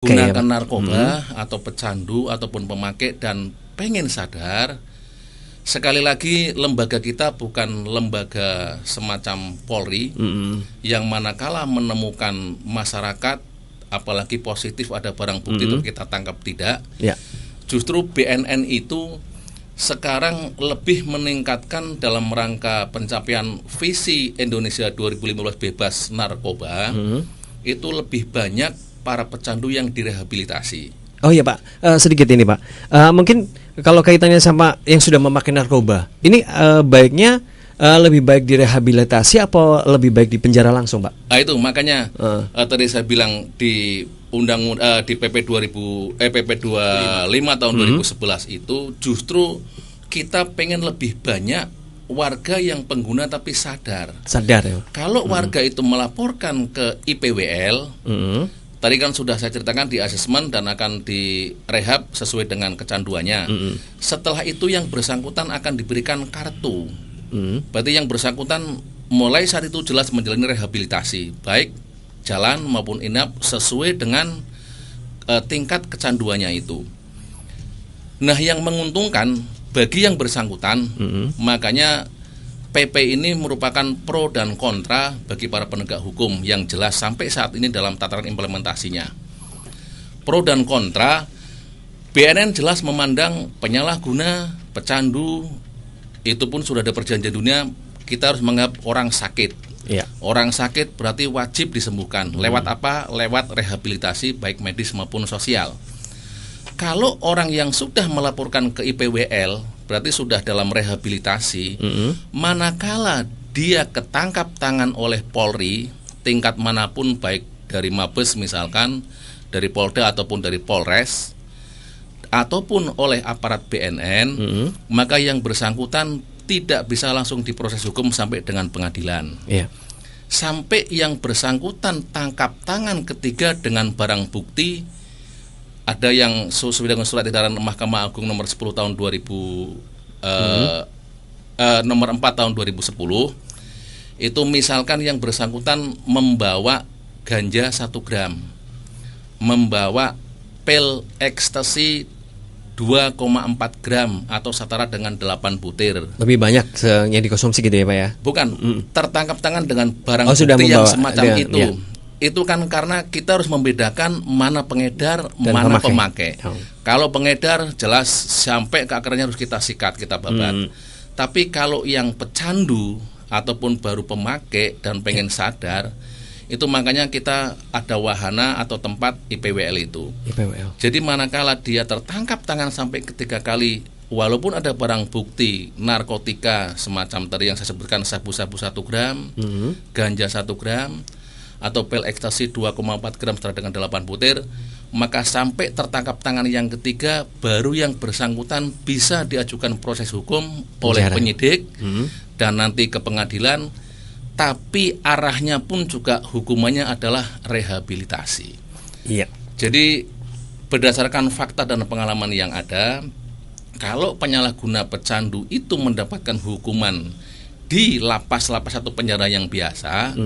gunakan narkoba atau pecandu ataupun pemakai dan pengen sadar, sekali lagi lembaga kita bukan lembaga semacam Polri yang manakala menemukan masyarakat apalagi positif ada barang bukti itu kita tangkap, tidak. Justru BNN itu sekarang lebih meningkatkan dalam rangka pencapaian visi Indonesia 2015 bebas narkoba. Itu lebih banyak para pecandu yang direhabilitasi. Oh iya Pak, sedikit ini Pak. Mungkin kalau kaitannya sama yang sudah memakai narkoba, ini baiknya lebih baik direhabilitasi apa lebih baik di penjara langsung Pak? Itu makanya tadi saya bilang di di PP 25 tahun 2011 itu justru kita pengen lebih banyak warga yang pengguna tapi sadar ya. Kalau warga itu melaporkan ke IPWL, tadi kan sudah saya ceritakan di asesmen dan akan direhab sesuai dengan kecanduannya. Setelah itu yang bersangkutan akan diberikan kartu. Berarti yang bersangkutan mulai saat itu jelas menjalani rehabilitasi, baik jalan maupun inap sesuai dengan tingkat kecanduannya itu. Nah, yang menguntungkan bagi yang bersangkutan, makanya PP ini merupakan pro dan kontra bagi para penegak hukum yang jelas sampai saat ini dalam tataran implementasinya. Pro dan kontra, BNN jelas memandang penyalahguna, pecandu, itu pun sudah ada perjanjian dunia, kita harus menganggap orang sakit. Orang sakit berarti wajib disembuhkan. Lewat apa? Lewat rehabilitasi baik medis maupun sosial. Kalau orang yang sudah melaporkan ke IPWL berarti sudah dalam rehabilitasi. Manakala dia ketangkap tangan oleh Polri tingkat manapun, baik dari Mabes misalkan, dari Polda ataupun dari Polres, ataupun oleh aparat BNN, maka yang bersangkutan tidak bisa langsung diproses hukum sampai dengan pengadilan. Sampai yang bersangkutan tangkap tangan ketiga dengan barang bukti. Ada yang sesuai dengan surat edaran Mahkamah Agung nomor 10 tahun 2000 nomor 4 tahun 2010. Itu misalkan yang bersangkutan membawa ganja 1 gram, membawa pil ekstasi 2,4 gram atau setara dengan 8 butir. Lebih banyak yang dikonsumsi gitu ya Pak ya? Bukan, tertangkap tangan dengan barang bukti yang semacam itu. Itu kan karena kita harus membedakan mana pengedar, dan mana pemakai. Kalau pengedar jelas sampai ke akarnya harus kita sikat, kita babat. Tapi kalau yang pecandu ataupun baru pemakai dan pengen sadar, itu makanya kita ada wahana atau tempat IPWL itu. Jadi manakala dia tertangkap tangan sampai 3 kali, walaupun ada barang bukti narkotika semacam tadi yang saya sebutkan, sabu-sabu 1 gram, ganja 1 gram, atau pil ekstasi 2,4 gram setara dengan 8 butir, maka sampai tertangkap tangan yang ketiga baru yang bersangkutan bisa diajukan proses hukum oleh penyidik dan nanti ke pengadilan. Tapi arahnya pun juga hukumannya adalah rehabilitasi. Jadi berdasarkan fakta dan pengalaman yang ada, kalau penyalahguna pecandu itu mendapatkan hukuman di lapas-lapas atau penjara yang biasa,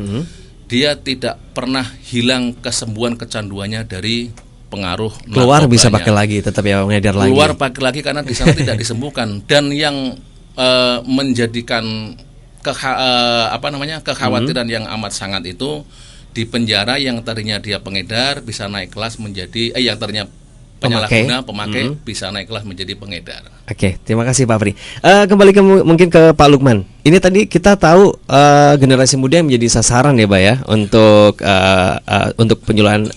dia tidak pernah hilang kesembuhan kecanduannya dari pengaruh keluar narkobanya. Bisa pakai lagi, tetap ya mengedar lagi. Keluar pakai lagi karena di sana tidak disembuhkan. Dan yang menjadikan kekhawatiran yang amat sangat itu, di penjara yang tadinya dia pengedar bisa naik kelas menjadi yang tadinya penyalahguna pemakai bisa naik kelas menjadi pengedar. Oke, terima kasih Pak Fri. Kembali mungkin ke Pak Lukman. Ini tadi kita tahu generasi muda yang menjadi sasaran ya Pak ya untuk penggunaan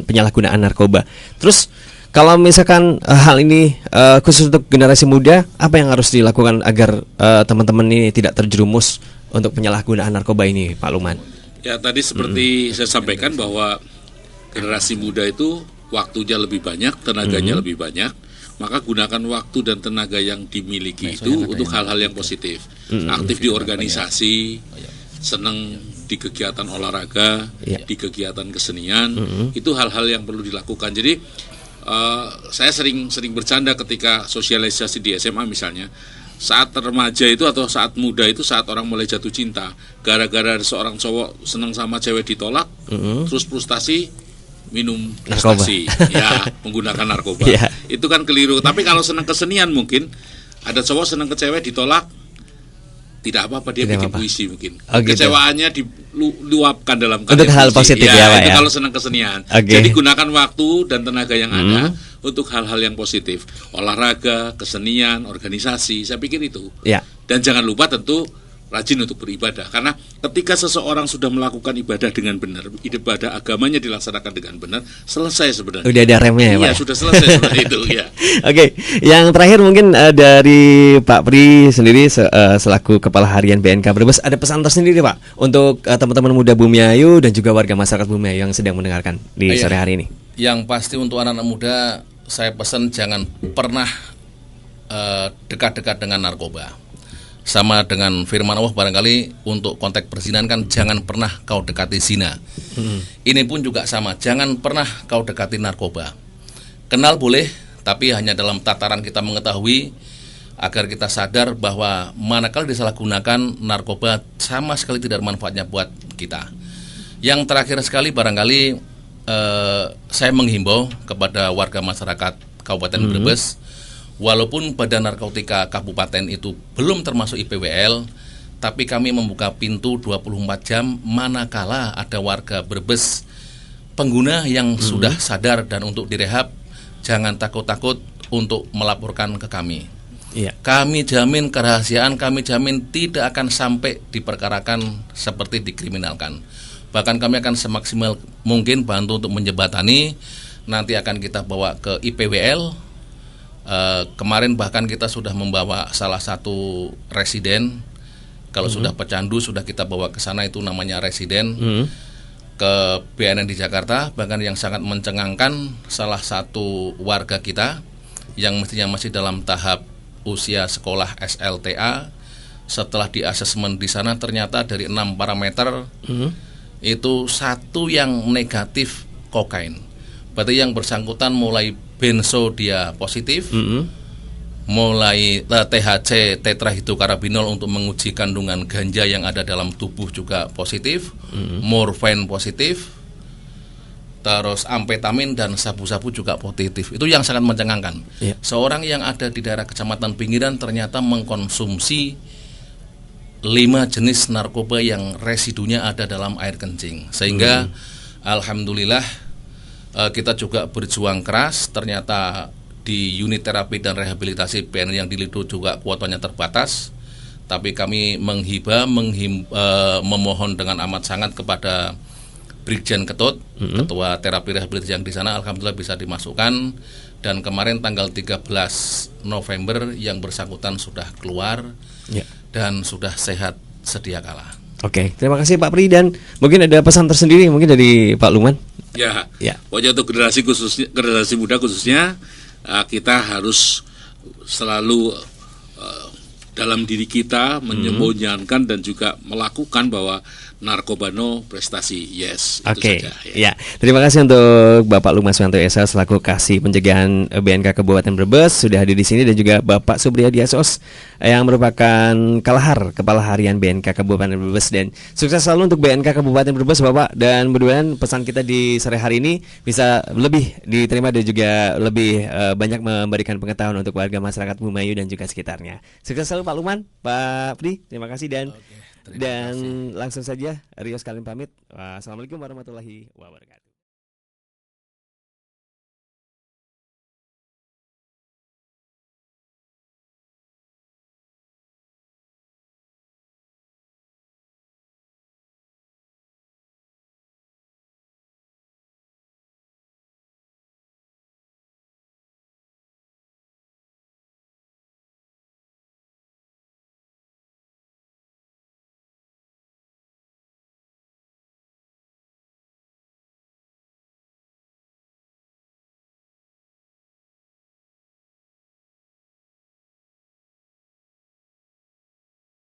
penyalahgunaan narkoba. Terus kalau misalkan hal ini khusus untuk generasi muda, apa yang harus dilakukan agar teman-teman ini tidak terjerumus untuk penyalahgunaan narkoba ini, Pak Lukman? Ya, tadi seperti saya sampaikan bahwa generasi muda itu waktunya lebih banyak, tenaganya lebih banyak, maka gunakan waktu dan tenaga yang dimiliki itu untuk hal-hal yang positif. Aktif di organisasi, senang di kegiatan olahraga, di kegiatan kesenian, itu hal-hal yang perlu dilakukan. Jadi saya sering bercanda ketika sosialisasi di SMA misalnya, saat remaja itu atau saat muda itu saat orang mulai jatuh cinta, gara-gara seorang cowok senang sama cewek ditolak, terus frustasi minum Narkoba. ekstasi, ya menggunakan narkoba. Iya. Itu kan keliru. Tapi kalau senang kesenian mungkin ada cowok senang ke cewek ditolak, tidak apa-apa, dia Tidak bikin apa-apa. puisi mungkin. Oh, gitu. Kecewaannya diluapkan dalam Untuk karya hal puisi. positif ya, Pak, itu ya. kalau senang kesenian. Oke. Jadi gunakan waktu dan tenaga yang ada untuk hal-hal yang positif. Olahraga, kesenian, organisasi, saya pikir itu. Ya. Dan jangan lupa tentu rajin untuk beribadah. Karena ketika seseorang sudah melakukan ibadah dengan benar, ibadah agamanya dilaksanakan dengan benar, selesai sebenarnya. Udah ada remnya ya, Pak? Iya, sudah selesai seperti itu, ya. Oke, yang terakhir mungkin dari Pak Pri sendiri selaku Kepala Harian BNK Brebes, ada pesan tersendiri Pak untuk teman-teman muda Bumiayu dan juga warga masyarakat Bumiayu yang sedang mendengarkan di Iya. sore hari ini. Yang pasti untuk anak-anak muda, saya pesan jangan pernah dekat-dekat dengan narkoba. Sama dengan firman Allah barangkali untuk konteks perzinahan kan jangan pernah kau dekati zina. Ini pun juga sama, jangan pernah kau dekati narkoba. Kenal boleh, tapi hanya dalam tataran kita mengetahui agar kita sadar bahwa manakala disalahgunakan narkoba sama sekali tidak ada manfaatnya buat kita. Yang terakhir sekali barangkali saya menghimbau kepada warga masyarakat Kabupaten Brebes, walaupun Badan Narkotika Kabupaten itu belum termasuk IPWL, tapi kami membuka pintu 24 jam manakala ada warga Brebes pengguna yang sudah sadar dan untuk direhab, jangan takut-takut untuk melaporkan ke kami. Iya. Kami jamin kerahasiaan, kami jamin tidak akan sampai diperkarakan seperti dikriminalkan. Bahkan kami akan semaksimal mungkin bantu untuk menjembatani. Nanti akan kita bawa ke IPWL. Kemarin bahkan kita sudah membawa salah satu residen. Kalau sudah pecandu sudah kita bawa ke sana, itu namanya residen. Ke BNN di Jakarta. Bahkan yang sangat mencengangkan, salah satu warga kita yang mestinya masih dalam tahap usia sekolah SLTA, setelah di asesmen di sana ternyata dari 6 parameter itu satu yang negatif kokain. Berarti yang bersangkutan mulai benzo dia positif, mulai THC tetrahidrokanabinol untuk menguji kandungan ganja yang ada dalam tubuh juga positif, morfin positif, terus amfetamin dan sabu-sabu juga positif. Itu yang sangat mencengangkan. Iya. Seorang yang ada di daerah Kecamatan Pinggiran ternyata mengkonsumsi 5 jenis narkoba yang residunya ada dalam air kencing. Sehingga alhamdulillah kita juga berjuang keras. Ternyata di unit terapi dan rehabilitasi BNN yang di Lido juga kuotanya terbatas. Tapi kami memohon dengan amat sangat kepada Brigjen Ketut, ketua terapi rehabilitasi yang di sana, alhamdulillah bisa dimasukkan. Dan kemarin tanggal 13 November yang bersangkutan sudah keluar dan sudah sehat sedia kala. Oke, terima kasih Pak Pri, dan mungkin ada pesan tersendiri mungkin dari Pak Lukman. Ya, Ya. pokoknya untuk generasi muda khususnya, kita harus selalu dalam diri kita menyembunyikan dan juga melakukan bahwa narkoba no, prestasi yes. Oke, Itu saja. ya. Terima kasih untuk Bapak Lukman Suwanto Esa selaku Kasih Pencegahan BNK Kabupaten Brebes sudah hadir di sini, dan juga Bapak Supriyadi Asos yang merupakan Kalahar Kepala Harian BNK Kabupaten Brebes. Dan sukses selalu untuk BNK Kabupaten Brebes Bapak, dan mudah-mudahan pesan kita di sore hari ini bisa lebih diterima dan juga lebih banyak memberikan pengetahuan untuk warga masyarakat Bumiayu dan juga sekitarnya. Sukses selalu Pak Lukman, Pak Pri, terima kasih. Dan langsung saja Rio sekalian pamit. Wassalamualaikum warahmatullahi wabarakatuh.